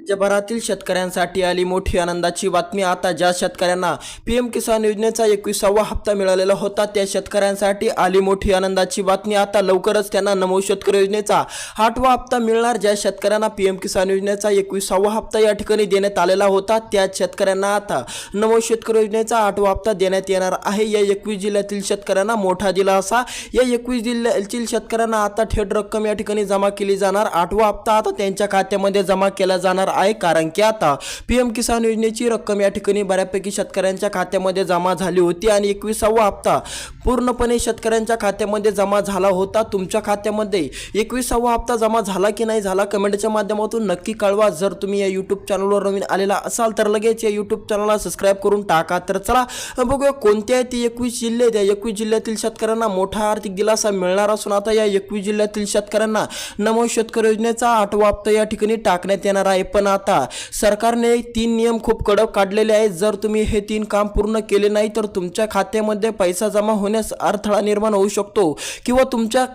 राज्यभरातील शेतकऱ्यांसाठी आली मोठी आनंदाची बातमी। आता ज्या शेतकऱ्यांना पीएम किसान योजनेचा 21वा हप्ता मिळालेला होता त्या शेतकऱ्यांसाठी आली मोठी आनंदाची बातमी। आता लवकरच त्यांना नमो शेतकरी योजनेचा 8वा हप्ता मिळणार। ज्या शेतकऱ्यांना पीएम किसान योजनेचा 21वा हप्ता या ठिकाणी देण्यात आलेला होता त्या शेतकऱ्यांना आता नमो शेतकरी योजनेचा 8वा हप्ता देण्यात येणार आहे। या 21 जिल्ह्यातील शेतकऱ्यांना मोठा दिलासा। या 21 जिल्ह्यातील शेतकऱ्यांना आता थेट रक्कम या ठिकाणी जमा केली जाणार। 8वा हप्ता आता त्यांच्या खात्यामध्ये जमा केला जाणार आहे, कारण की आता पीएम किसान योजनेची रक्कम या ठिकाणी बऱ्यापैकी शेतकऱ्यांच्या खात्यामध्ये जमा झाली होती आणि 21वा हप्ता पूर्णपणे शेतकऱ्यांच्या खात्यामध्ये जमा झाला होता। तुमच्या खात्यामध्ये 21वा हप्ता जमा झाला की नाही झाला कमेंटच्या माध्यमातून नक्की कळवा। जर तुम्ही या YouTube चॅनलवर नवीन आलेला असाल तर लगेच या YouTube चॅनलला सबस्क्राइब करून टाका। तर चला बघूया कोणत्या आहेत 21 जिल्हे। त्या 21 जिल्ह्यातील शेतकऱ्यांना मोठा आर्थिक दिलासा मिळणार असून आता या 21 जिल्ह्यातील शेतकऱ्यांना नमो शेतकरी योजनेचा 8वा हप्ता या ठिकाणी टाकण्यात येणार आहे। पण आता सरकारने 3 नियम खूप कडक काढलेले आहेत। जर तुम्ही हे 3 काम पूर्ण केले नाही तर तुमच्या खात्यामध्ये पैसा जमा होण्यास अडथळा निर्माण होऊ शकतो किंवा तुमच्या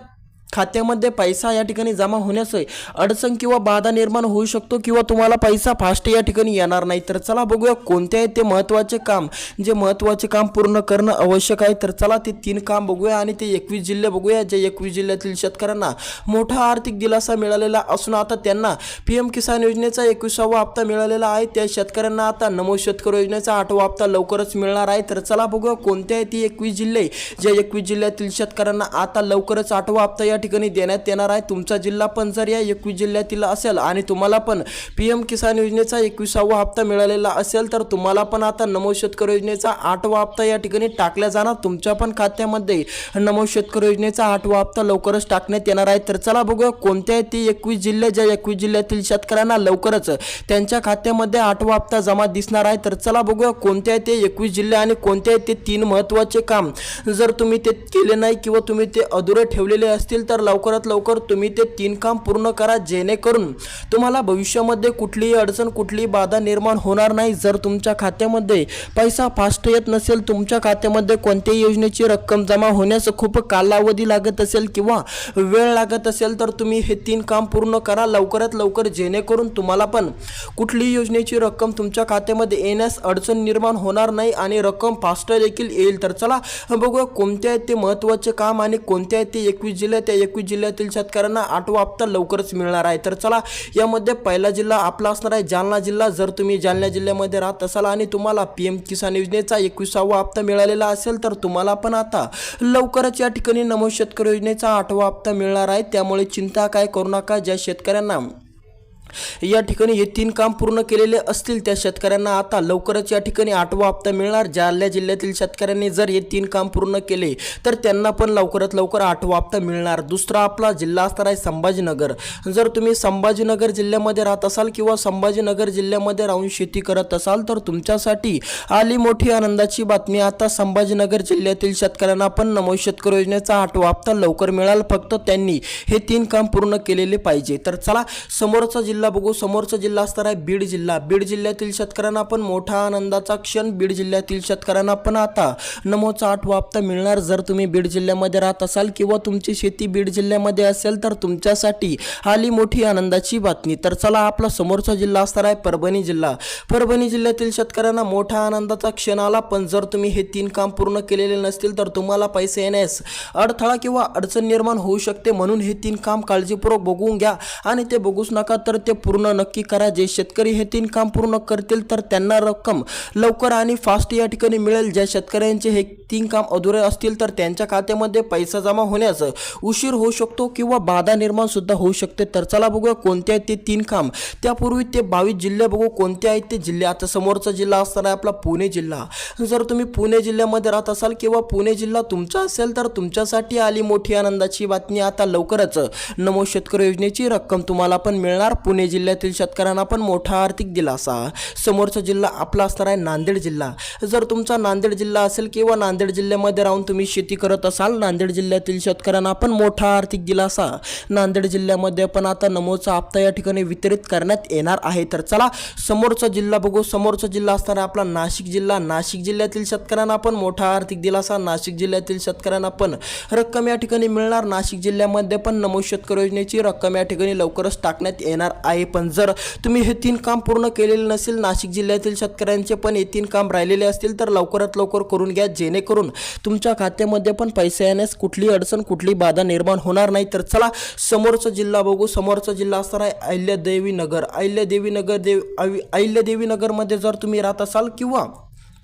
खात्यामध्ये पैसा या ठिकाणी जमा होण्यास अडचण किंवा बाधा निर्माण होऊ शकतो किंवा तुम्हाला पैसा फास्ट या ठिकाणी येणार नाही। तर चला बघूया कोणते आहे ते महत्त्वाचे काम, जे महत्त्वाचे काम पूर्ण करणं आवश्यक आहे। तर चला ते 3 काम बघूया आणि ते 21 जिल्हे बघूया। जे 21 जिल्ह्यातील शेतकऱ्यांना मोठा आर्थिक दिलासा मिळालेला असून आता त्यांना पीएम किसान योजनेचा 21वा हप्ता मिळालेला आहे। त्या शेतकऱ्यांना आता नमो शेतकरी योजनेचा 8वा हप्ता लवकरच मिळणार आहे। तर चला बघूया कोणते आहे ते 21 जिल्हे। जे 21 जिल्ह्यातील शेतकऱ्यांना आता लवकरच 8वा हप्ता या ठिकाणी देण्यात येणार आहे। तुमचा जिल्हा पण जर या 21 जिल्ह्यातील असेल आणि तुम्हाला पण पीएम किसान योजनेचा 21वा हप्ता मिळालेला असेल तर तुम्हाला पण आता नमो शेतकरी योजनेचा 8वा हप्ता या ठिकाणी टाकला जाणार। तुमच्या पण खात्यामध्ये नमो शेतकरी योजनेचा 8वा हप्ता लवकरच टाकण्यात येणार आहे। तर चला बघूया कोणते आहेत ते 21 जिल्हे। ज्या 21 जिल्ह्यातील शेतकऱ्यांना लवकरच त्यांच्या खात्यामध्ये 8वा हप्ता जमा दिसणार आहे। तर चला बघूया कोणते आहेत ते 21 जिल्हे आणि कोणते आहेत ते 3 महत्त्वाचे काम। जर तुम्ही ते केले नाही किंवा तुम्ही ते अधुरे ठेवलेले असतील तर लवकरात लवकर तुम्ही ते 3 काम पूर्ण करा, जेणेकरून तुम्हाला भविष्यामध्ये कुठलीही अडचण कुठलीही बाधा निर्माण होणार नाही। जर तुमच्या खात्यामध्ये पैसा फास्ट येत नसेल, तुमच्या खात्यामध्ये कोणत्याही योजनेची रक्कम जमा होण्यास खूप कालावधी लागत असेल किंवा वेळ लागत असेल तर तुम्ही हे 3 काम पूर्ण करा लवकरात लवकर, जेणेकरून तुम्हाला पण कुठलीही योजनेची रक्कम तुमच्या खात्यामध्ये येण्यास अडचण निर्माण होणार नाही आणि रक्कम फास्ट देखील येईल। तर चला बघूया कोणते आहेत ते महत्त्वाचे काम आणि कोणते आहेत ते 21 जिल्हे। त्या 21 जिल्ह्यातील शेतकऱ्यांना 8वा हप्ता लवकरच मिळणार आहे। तर चला यामध्ये पहिला जिल्हा आपला असणार आहे जालना जिल्हा। जर तुम्ही जालना जिल्ह्यामध्ये राहत असाल आणि तुम्हाला पीएम किसान योजनेचा 21वा हप्ता मिळालेला असेल तर तुम्हाला पण आता लवकरच या ठिकाणी नमो शेतकरी योजनेचा 8वा हप्ता मिळणार आहे। त्यामुळे चिंता काय करू नका। ज्या शेतकऱ्यांना या ठिकाणी हे 3 काम पूर्ण केलेले असतील त्या शेतकऱ्यांना आता लवकरच या ठिकाणी 8वा हप्ता मिळणार। जालना जिल्ह्यातील शेतकऱ्यांनी जर हे 3 काम पूर्ण केले तर त्यांना पण लवकरात लवकर 8वा हप्ता मिळणार। दुसरा आपला जिल्हा असणार आहे संभाजीनगर। जर तुम्ही संभाजीनगर जिल्ह्यामध्ये राहत असाल किंवा संभाजीनगर जिल्ह्यामध्ये राहून शेती करत असाल तर तुमच्यासाठी आली मोठी आनंदाची बातमी। आता संभाजीनगर जिल्ह्यातील शेतकऱ्यांना पण नमो शेतकरी योजनेचा 8वा हप्ता लवकर मिळाल, फक्त त्यांनी हे 3 काम पूर्ण केलेले पाहिजे। तर चला समोरचा जिल्हा बघू। समोरचा जिल्हा असणार आहे बीड जिल्हा। बीड जिल्ह्यातील शेतकऱ्यांना पण मोठा आनंदाचा क्षण। बीड जिल्ह्यातील शेतकऱ्यांना पण आता नमोचा 8वा हप्ता मिळणार। जर तुम्ही बीड जिल्ह्यामध्ये राहत असाल किंवा तुमची शेती बीड जिल्ह्यामध्ये असेल तर तुमच्यासाठी आली मोठी आनंदाची बातमी। तर चला आपला समोरचा जिल्हा असणार आहे परभणी जिल्हा। परभणी जिल्ह्यातील शेतकऱ्यांना मोठा आनंदाचा क्षण आला, पण जर तुम्ही हे 3 काम पूर्ण केलेले नसतील तर तुम्हाला पैसे येण्यास अडथळा किंवा अडचण निर्माण होऊ शकते। म्हणून हे 3 काम काळजीपूर्वक बघून घ्या आणि ते बघूच नका तर ते पूर्ण नक्की करा। जे शेतकरी हे 3 काम पूर्ण करतील तर त्यांना रक्कम लवकर आणि फास्ट या ठिकाणी मिळेल। ज्या शेतकऱ्यांचे हे 3 काम अधुरे असतील तर त्यांच्या खात्यामध्ये पैसा जमा होण्यास उशीर होऊ शकतो किंवा बाधा निर्माण सुद्धा होऊ शकते। तर चला बघूया कोणते आहेत ते 3 काम। त्यापूर्वी ते 22 जिल्हे बघू कोणते आहेत ते जिल्हे। आता समोरचा जिल्हा असणार आहे आपला पुणे जिल्हा। जर तुम्ही पुणे जिल्ह्यामध्ये राहत असाल किंवा पुणे जिल्हा तुमचा असेल तर तुमच्यासाठी आली मोठी आनंदाची बातमी। आता लवकरच नमो शेतकरी योजनेची रक्कम तुम्हाला पण मिळणार। पुणे जिल्ह्यातील शेतकऱ्यांना पण मोठा आर्थिक दिलासा। समोरचा जिल्हा आपला असणार आहे नांदेड जिल्हा। जर तुमचा नांदेड जिल्हा असेल किंवा नांदेड नांदेड जिल्ह्यामध्ये राहून तुम्ही शेती करत असाल, नांदेड जिल्ह्यातील शेतकऱ्यांना पण मोठा आर्थिक दिलासा नांदेड जिल्ह्यामध्ये पण आता नमोचा हप्ता या ठिकाणी वितरित करण्यात येणार आहे. तर चला समोरचा जिल्हा बघू. समोरचा जिल्हा असणार आहे आपला नाशिक जिल्हा. नाशिक जिल्ह्यातील शेतकऱ्यांना पण मोठा आर्थिक दिलासा, नाशिक जिल्ह्यातील शेतकऱ्यांना पण रक्कम या ठिकाणी मिळणार. नाशिक जिल्ह्यामध्ये पण नमो शेतकरी योजनेची रक्कम या ठिकाणी लवकरच टाकण्यात येणार आहे. पण जर तुम्ही हे 3 काम पूर्ण केलेले नसेल, नाशिक जिल्ह्यातील शेतकऱ्यांचे पण हे 3 काम राहिलेले असतील तर लवकरात लवकर करून घ्या, जेणेकरून तुमच्या खात्यामध्ये पण पैसे येण्यास कुठली अडचण, कुठली बाधा निर्माण होणार नाही. तर चला समोरचा जिल्हा बघू. समोरचा जिल्हा असणार आहे अहिल्यादेवी नगर. अहिल्यादेवी नगरमध्ये जर तुम्ही राहत असाल किंवा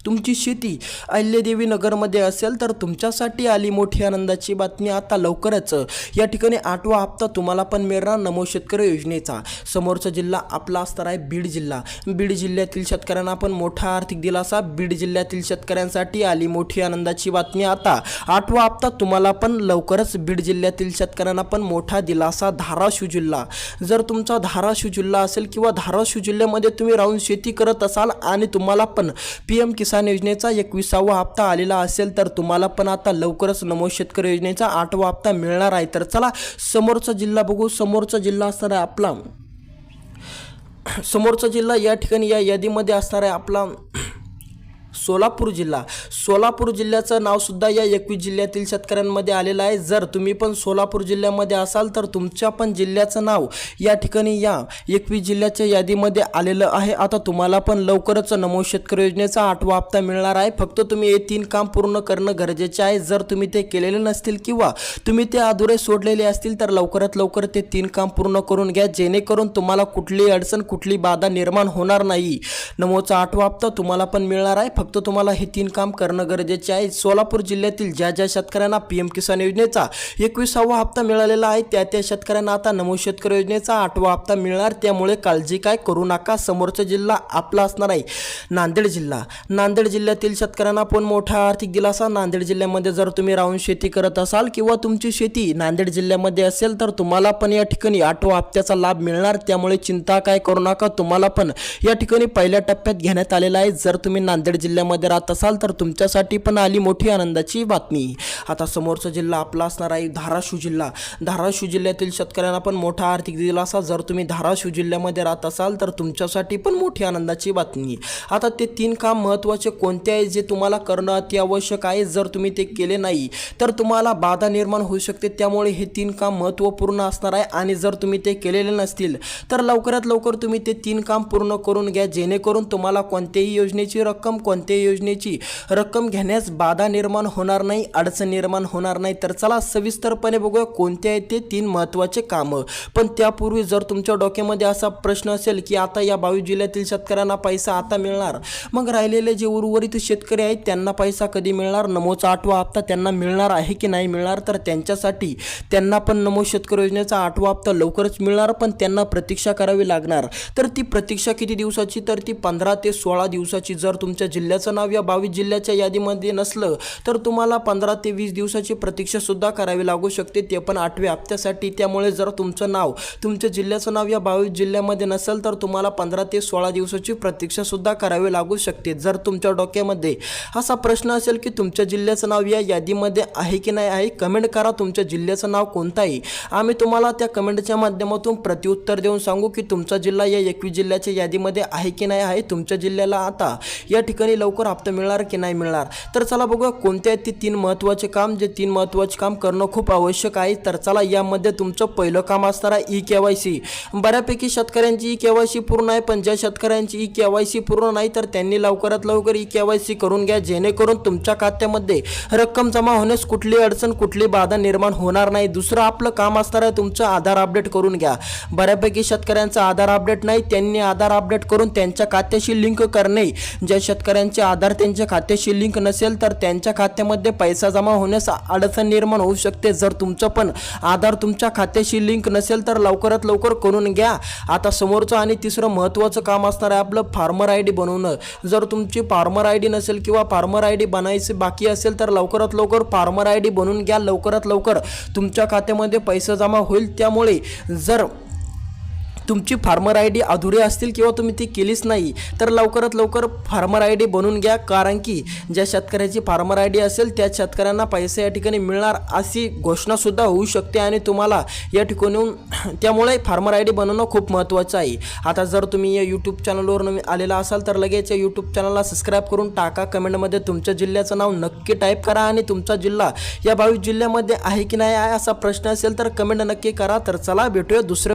तुमची शेती अहिल्यादेवी नगरमध्ये असेल तर तुमच्यासाठी आली मोठी आनंदाची बातमी. आता लवकरच या ठिकाणी 8वा हप्ता तुम्हाला पण मिळणार नमो शेतकरी योजनेचा. समोरचा जिल्हा आपला असणार आहे बीड जिल्हा. बीड जिल्ह्यातील शेतकऱ्यांना पण मोठा आर्थिक दिलासा. बीड जिल्ह्यातील शेतकऱ्यांसाठी आली मोठी आनंदाची बातमी. आता 8वा हप्ता तुम्हाला पण लवकरच बीड जिल्ह्यातील शेतकऱ्यांना पण मोठा दिलासा. धाराशिव जिल्हा. जर तुमचा धाराशिव जिल्हा असेल किंवा धाराशिव जिल्ह्यामध्ये तुम्ही राहून शेती करत असाल आणि तुम्हाला पण PM किसान योजनेचा 21वा हप्ता आलेला असेल तर तुम्हाला पण आता लवकरच नमो शेतकरी योजनेचा 8वा हप्ता मिळणार आहे. तर चला समोरचा जिल्हा बघू. समोरचा जिल्हा असणार आहे आपला समोरचा जिल्हा या ठिकाणी या यादीमध्ये असणार आहे आपला सोलापूर जिल्हा. सोलापूर जिल्ह्याचं नाव सुद्धा या 21 जिल्ह्यातील शेतकऱ्यांमध्ये आलेलं आहे. जर तुम्ही पण सोलापूर जिल्ह्यामध्ये असाल तर तुमच्या पण जिल्ह्याचं नाव या ठिकाणी या 21 जिल्ह्याच्या यादीमध्ये आलेलं आहे. आता तुम्हाला पण लवकरच नमो शेतकरी योजनेचा 8वा हप्ता मिळणार आहे. फक्त तुम्ही हे 3 काम पूर्ण करणं गरजेचे आहे. जर तुम्ही ते केलेले नसतील किंवा तुम्ही ते अधुरे सोडलेले असतील तर लवकरात लवकर ते 3 काम पूर्ण करून घ्या, जेणेकरून तुम्हाला कुठलीही अडचण, कुठली बाधा निर्माण होणार नाही. नमोचा 8वा हप्ता तुम्हाला पण मिळणार आहे. फक्त तुम्हाला हे 3 काम करणं गरजेचे आहे. सोलापूर जिल्ह्यातील ज्या शेतकऱ्यांना PM किसान योजनेचा 21वा हप्ता मिळालेला आहे त्या शेतकऱ्यांना आता नमो शेतकरी योजनेचा 8वा हप्ता मिळणार. त्यामुळे काळजी काय करू नका. समोरचा जिल्हा आपला असणार आहे नांदेड जिल्हा. नांदेड जिल्ह्यातील शेतकऱ्यांना पण मोठा आर्थिक दिलासा. नांदेड जिल्ह्यामध्ये जर तुम्ही राहून शेती करत असाल किंवा तुमची शेती नांदेड जिल्ह्यामध्ये असेल तर तुम्हाला पण या ठिकाणी 8वा हप्त्याचा लाभ मिळणार. त्यामुळे चिंता काय करू नका. तुम्हाला पण या ठिकाणी पहिल्या टप्प्यात घेण्यात आलेला आहे. जर तुम्ही नांदेड जिल्ह्यामध्ये राहत असाल तर तुमच्यासाठी पण आली मोठी आनंदाची बातमी. आता समोरचा जिल्हा आपला असणार आहे धाराशिव जिल्हा. धाराशिव जिल्ह्यातील शेतकऱ्यांना पण मोठा आर्थिक दिलासा. जर तुम्ही धाराशिव जिल्ह्यामध्ये राहत असाल तर तुमच्यासाठी पण मोठी आनंदाची बातमी. आता ते 3 काम महत्त्वाचे कोणते आहे जे तुम्हाला करणं अति आवश्यक आहे. जर तुम्ही ते केले नाही तर तुम्हाला बाधा निर्माण होऊ शकते. त्यामुळे हे 3 काम महत्त्वपूर्ण असणार आहे आणि जर तुम्ही ते केलेले नसतील तर लवकरात लवकर तुम्ही ते 3 काम पूर्ण करून घ्या, जेणेकरून तुम्हाला कोणत्याही योजनेची रक्कम घेण्यास बाधा निर्माण होणार नाही, अडचण निर्माण होणार नाही. तर चला सविस्तरपणे बघूया कोणते आहेत ते 3 महत्त्वाचे कामं. पण त्यापूर्वी जर तुमच्या डोक्यामध्ये असा प्रश्न असेल की आता या 22 जिल्ह्यातील शेतकऱ्यांना पैसा आता मिळणार, मग राहिलेले जे उर्वरित शेतकरी आहेत त्यांना पैसा कधी मिळणार, नमोचा 8वा हप्ता त्यांना मिळणार आहे की नाही मिळणार, तर त्यांच्यासाठी त्यांना पण नमो शेतकरी योजनेचा 8वा हप्ता लवकरच मिळणार. पण त्यांना प्रतीक्षा करावी लागणार. तर ती प्रतीक्षा किती दिवसाची, तर ती 15 ते 16 दिवसाची. जर तुमच्या जिल्ह्याचं नाव या 22 जिल्ह्याच्या यादीमध्ये नसलं तर तुम्हाला 15 ते 20 दिवसाची प्रतीक्षा सुद्धा करावी लागू शकते, ते पण 8व्या हप्त्यासाठी. त्यामुळे जर तुमच्या जिल्ह्याचं नाव या 22 जिल्ह्यामध्ये नसेल तर तुम्हाला 15 ते 16 दिवसाची प्रतीक्षा सुद्धा करावी लागू शकते. जर तुमच्या डोक्यामध्ये असा प्रश्न असेल की तुमच्या जिल्ह्याचं नाव या यादीमध्ये आहे की नाही आहे, कमेंट करा तुमच्या जिल्ह्याचं नाव कोणतं आहे. आम्ही तुम्हाला त्या कमेंटच्या माध्यमातून प्रत्युत्तर देऊन सांगू की तुमचा जिल्हा या 21 जिल्ह्याच्या यादीमध्ये आहे की नाही आहे, तुमच्या जिल्ह्याला आता या ठिकाणी लवकर हप्ता मिळणार की नाही मिळणार. तर चला बघूया कोणते आहेत ते 3 महत्त्वाचे काम, जे 3 महत्त्वाचे काम करणं खूप आवश्यक आहे. तर चला यामध्ये तुमचं पहिलं काम असणार आहे EKYC. बऱ्यापैकी शेतकऱ्यांची EKYC पूर्ण आहे, पण ज्या शेतकऱ्यांची EKYC पूर्ण नाही तर त्यांनी लवकरात लवकर EKYC करून घ्या, जेणेकरून तुमच्या खात्यामध्ये रक्कम जमा होण्यास कुठली अडचण, कुठली बाधा निर्माण होणार नाही. दुसरं आपलं काम असणार आहे तुमचं आधार अपडेट करून घ्या. बऱ्यापैकी शेतकऱ्यांचा आधार अपडेट नाही, त्यांनी आधार अपडेट करून त्यांच्या खात्याशी लिंक करणे. ज्या शेतकऱ्यांचे आधार त्यांच्या खात्याशी लिंक नसेल तर त्यांच्या खात्यामध्ये पैसा जमा होण्यास अडचण निर्माण होऊ शकते. जर तुमचं पण आधार तुमच्या खात्याशी लिंक नसेल तर लवकरात लवकर करून घ्या. आता समोरचं आणि तिसरं महत्त्वाचं काम असणार आहे आपलं फार्मर ID बनवणं. जर तुमची फार्मर ID नसेल किंवा फार्मर ID बनायचे बाकी असेल तर लवकरात लवकर फार्मर ID बनवून घ्या. लवकरात लवकर तुमच्या खात्यामध्ये पैसा जमा होईल. त्यामुळे जर तुमची फार्मर आय डी अधुरी असतील किंवा तुम्ही ती केलीच नाही तर लवकरात लवकर फार्मर आय डी बनवून घ्या, कारण की ज्या शेतकऱ्याची फार्मर आय डी असेल त्या शेतकऱ्यांना पैसे या ठिकाणी मिळणार अशी घोषणासुद्धा होऊ शकते आणि तुम्हाला या ठिकाणून त्यामुळे फार्मर आय डी बनवणं खूप महत्त्वाचं आहे. आता जर तुम्ही या यूट्यूब चॅनलवर नवीन आलेला असाल तर लगेच या यूट्यूब चॅनलला सबस्क्राईब करून टाका. कमेंटमध्ये तुमच्या जिल्ह्याचं नाव नक्की टाईप करा आणि तुमचा जिल्हा या 22 जिल्ह्यामध्ये आहे की नाही आहे असा प्रश्न असेल तर कमेंट नक्की करा. तर चला भेटूया दुसऱ्या